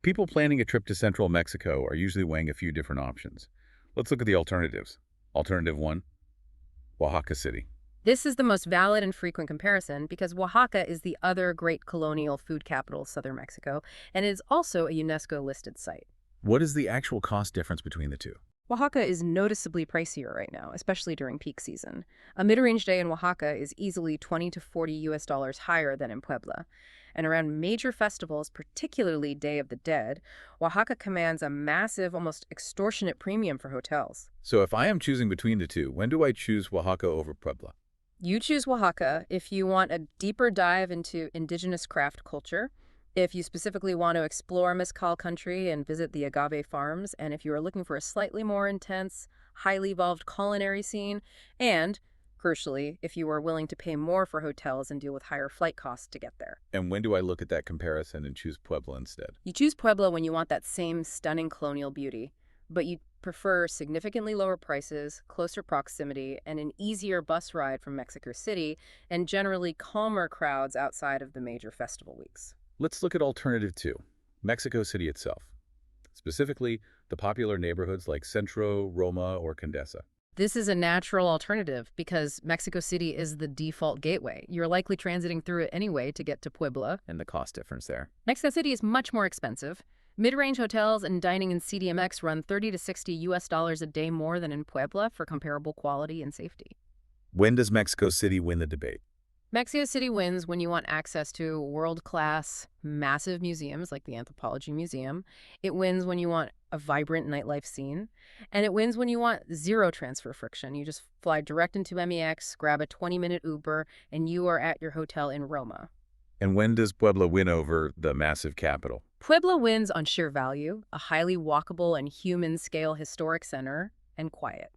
People planning a trip to central Mexico are usually weighing a few different options. Let's look at the alternatives. Alternative 1, Oaxaca City. This is the most valid and frequent comparison because Oaxaca is the other great colonial food capital of southern Mexico, and it is also a UNESCO-listed site. What is the actual cost difference between the two? Oaxaca is noticeably pricier right now, especially during peak season. A mid-range day in Oaxaca is easily $20 to $40 higher than in Puebla. And around major festivals, particularly Day of the Dead, Oaxaca commands a massive, almost extortionate premium for hotels. So if I am choosing between the two, when do I choose Oaxaca over Puebla? You choose Oaxaca if you want a deeper dive into indigenous craft culture, if you specifically want to explore Mezcal country and visit the agave farms, and if you are looking for a slightly more intense, highly evolved culinary scene, and, crucially, if you are willing to pay more for hotels and deal with higher flight costs to get there. And when do I look at that comparison and choose Puebla instead? You choose Puebla when you want that same stunning colonial beauty, but you prefer significantly lower prices, closer proximity, and an easier bus ride from Mexico City, and generally calmer crowds outside of the major festival weeks. Let's look at alternative 2, Mexico City itself. Specifically, the popular neighborhoods like Centro, Roma, or Condesa. This is a natural alternative because Mexico City is the default gateway. You're likely transiting through it anyway to get to Puebla. And the cost difference there. Mexico City is much more expensive. Mid-range hotels and dining in CDMX run $30 to $60 a day more than in Puebla for comparable quality and safety. When does Mexico City win the debate? Mexico City wins when you want access to world-class, massive museums like the Anthropology Museum. It wins when you want a vibrant nightlife scene. And it wins when you want zero transfer friction. You just fly direct into MEX, grab a 20-minute Uber, and you are at your hotel in Roma. And when does Puebla win over the massive capital? Puebla wins on sheer value, a highly walkable and human-scale historic center, and quiet.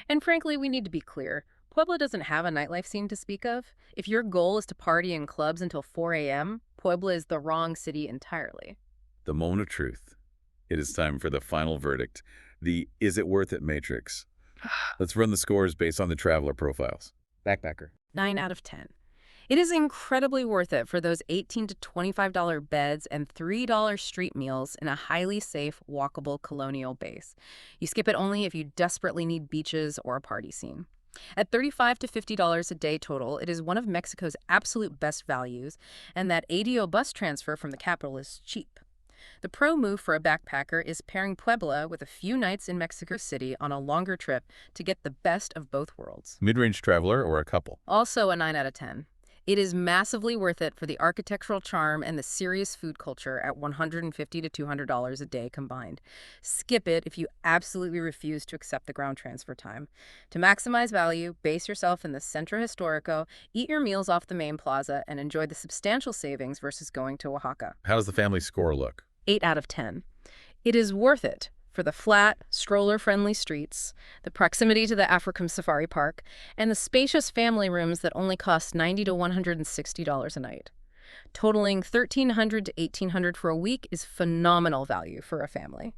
And frankly, we need to be clear. Puebla doesn't have a nightlife scene to speak of. If your goal is to party in clubs until 4 a.m., Puebla is the wrong city entirely. The moment of truth. It is time for the final verdict, the is it worth it matrix. Let's run the scores based on the traveler profiles. Backpacker. 9 out of 10. It is incredibly worth it for those $18 to $25 beds and $3 street meals in a highly safe, walkable colonial base. You skip it only if you desperately need beaches or a party scene. At $35 to $50 a day total, it is one of Mexico's absolute best values, and that ADO bus transfer from the capital is cheap. The pro move for a backpacker is pairing Puebla with a few nights in Mexico City on a longer trip to get the best of both worlds. Mid-range traveler or a couple? Also a 9 out of 10. It is massively worth it for the architectural charm and the serious food culture at $150 to $200 a day combined. Skip it if you absolutely refuse to accept the ground transfer time. To maximize value, base yourself in the Centro Histórico, eat your meals off the main plaza, and enjoy the substantial savings versus going to Oaxaca. How does the family score look? 8 out of 10. It is worth it for the flat, stroller-friendly streets, the proximity to the African Safari Park, and the spacious family rooms that only cost $90 to $160 a night. Totaling $1,300 to $1,800 for a week is phenomenal value for a family.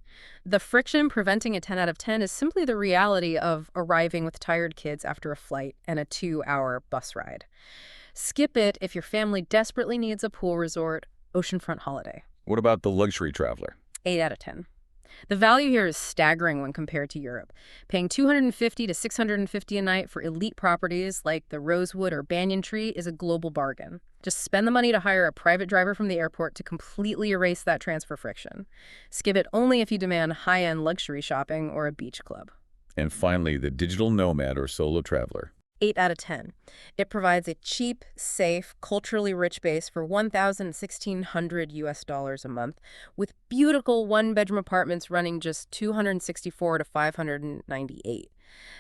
The friction preventing a 10 out of 10 is simply the reality of arriving with tired kids after a flight and a 2-hour bus ride. Skip it if your family desperately needs a pool resort, oceanfront holiday. What about the luxury traveler? 8 out of 10. The value here is staggering when compared to Europe. Paying $250 to $650 a night for elite properties like the Rosewood or Banyan Tree is a global bargain. Just spend the money to hire a private driver from the airport to completely erase that transfer friction. Skip it only if you demand high-end luxury shopping or a beach club. And finally, the digital nomad or solo traveler. 8 out of 10. It provides a cheap, safe, culturally rich base for $1,600 a month, with beautiful one-bedroom apartments running just $264 to $598.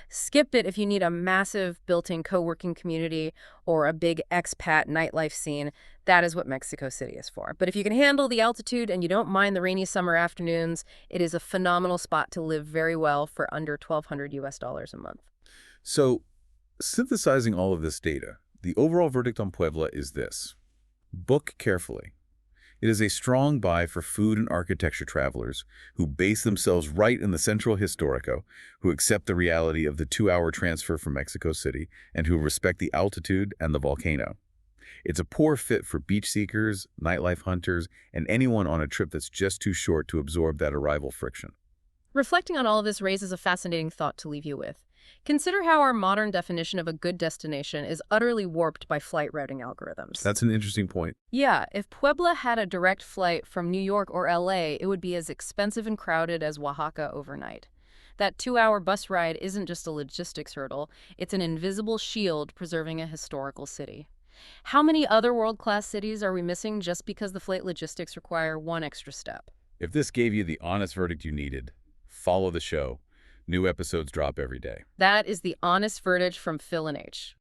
Skip it if you need a massive built-in co-working community or a big expat nightlife scene. That is what Mexico City is for. But if you can handle the altitude and you don't mind the rainy summer afternoons, it is a phenomenal spot to live very well for under $1,200 a month. So, synthesizing all of this data, the overall verdict on Puebla is this. Book carefully. It is a strong buy for food and architecture travelers who base themselves right in the Centro Histórico, who accept the reality of the 2-hour transfer from Mexico City, and who respect the altitude and the volcano. It's a poor fit for beach seekers, nightlife hunters, and anyone on a trip that's just too short to absorb that arrival friction. Reflecting on all of this raises a fascinating thought to leave you with. Consider how our modern definition of a good destination is utterly warped by flight routing algorithms. That's an interesting point. Yeah, if Puebla had a direct flight from New York or LA, it would be as expensive and crowded as Oaxaca overnight. That 2-hour bus ride isn't just a logistics hurdle, it's an invisible shield preserving a historical city. How many other world-class cities are we missing just because the flight logistics require one extra step? If this gave you the honest verdict you needed, follow the show. New episodes drop every day. That is the honest verdict from Phil and H.